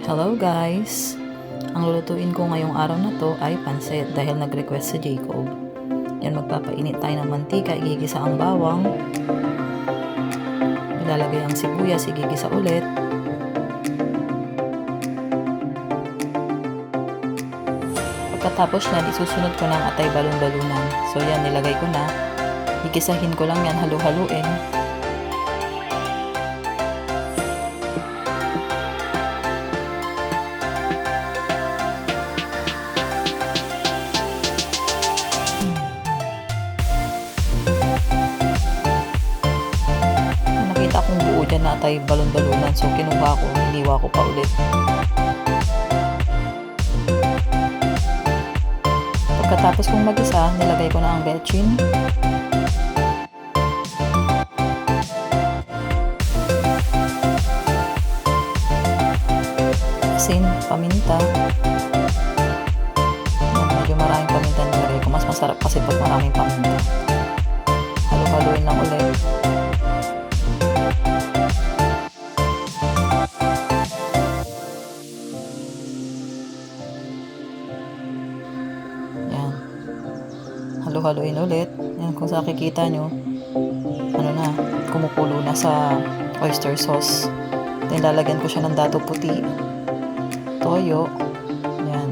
Hello guys! Ang lulutuin ko ngayong araw na to ay pansit dahil nag-request si Jacob. Yan, magpapainit tayo ng mantika, igigisa ang bawang, ilalagay ang sibuyas, igigisa ulit. Pagkatapos yan, isusunod ko ng atay balon-balunan. So yan, nilagay ko na. Igisahin ko lang yan, halu-haluin. Nakita kong buo dyan na atay balon-balunan, so kinuha ko, hiniwa ko pa ulit. Pagkatapos kong mag-isa, nilagay ko na ang betchin, asin, paminta. Medyo maraming paminta nilagay ko, mas masarap kasi pag maraming paminta. Halo-haloin lang ulit. Halo-haloin ulit. Yan, kung sa nakikita nyo, ano na, kumukulo na sa oyster sauce. Then, lalagyan ko siya ng dato puti, toyo, yan.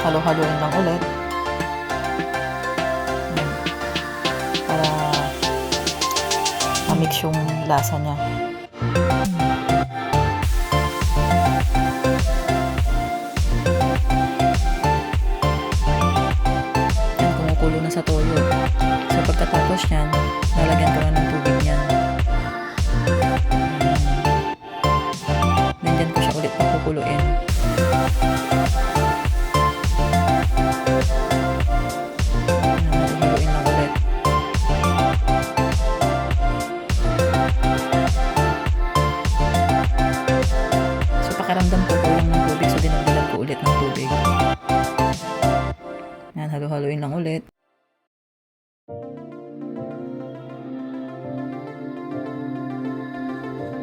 Halo-haloin lang ulit. Para mix yung lasa niya. Yan, kumukulo na sa toyo. So pagkatapos yan, lalagyan ko na ng tubig niyan. Nandyan ko siya ulit pakukuluin. Pakiramdam ko kulang ng tubig, so dinagdagan ko ulit ng tubig. Yan, halo-haloin lang ulit.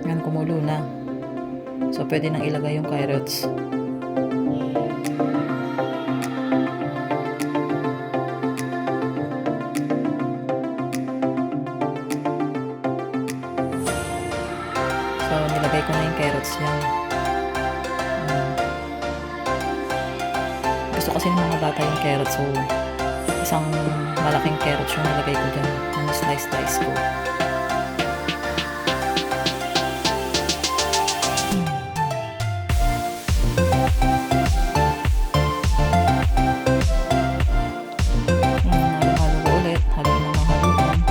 Yan, kumulo na. So pwede nang ilagay yung carrots. So nilagay ko na yung carrots yan. Gusto kasi ng mga bata yung carrot, so isang malaking carrot yung nilagay ko dyan. Slice ko. Halo-halo ko ulit. Haluin na ng haluin.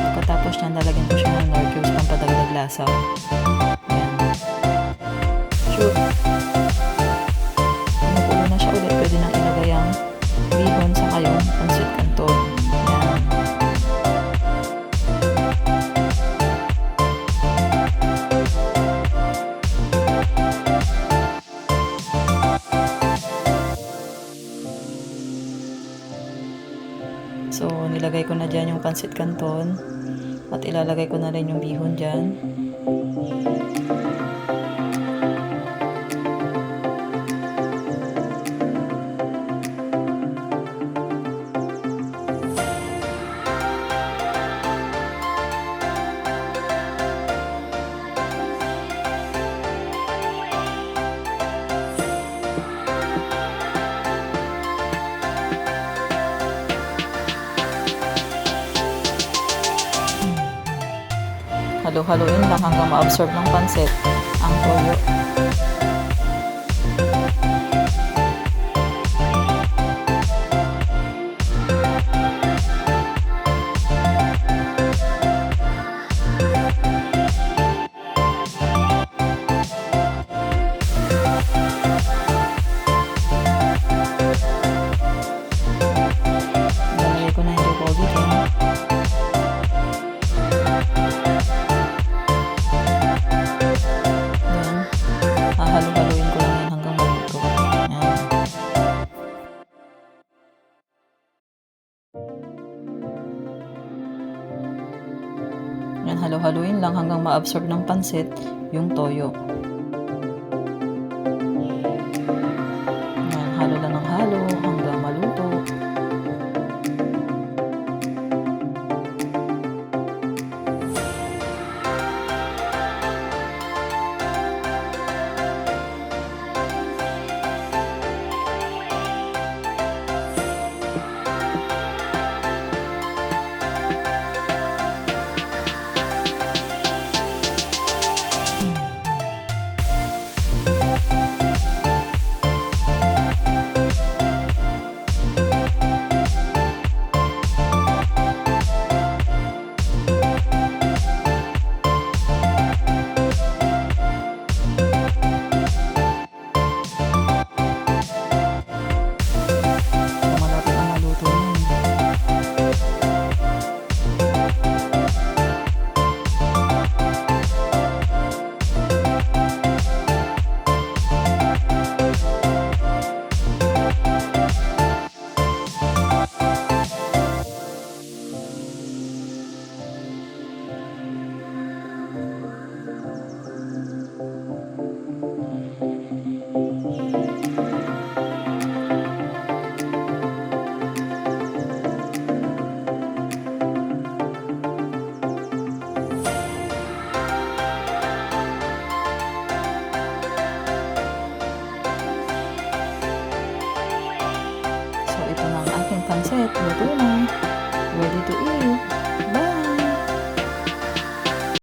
Pagkatapos nyan, lalagyan ko siya ng nor cubes pampadagdag lasa. Kumukulo na siya ulit, pwede nang ilagay ang bihon sa kayong pansit canton. Yan. So nilagay ko na dyan yung pansit canton at ilalagay ko na rin yung bihon dyan. Halo-haloin lang hanggang ma-absorb ng pansit ang toyo. Nalagay ko na yung Jacob dyan. halo-haluin ko lang yan hanggang maluto. Yan. Yan, halo-haluin lang hanggang ma-absorb ng pansit yung toyo.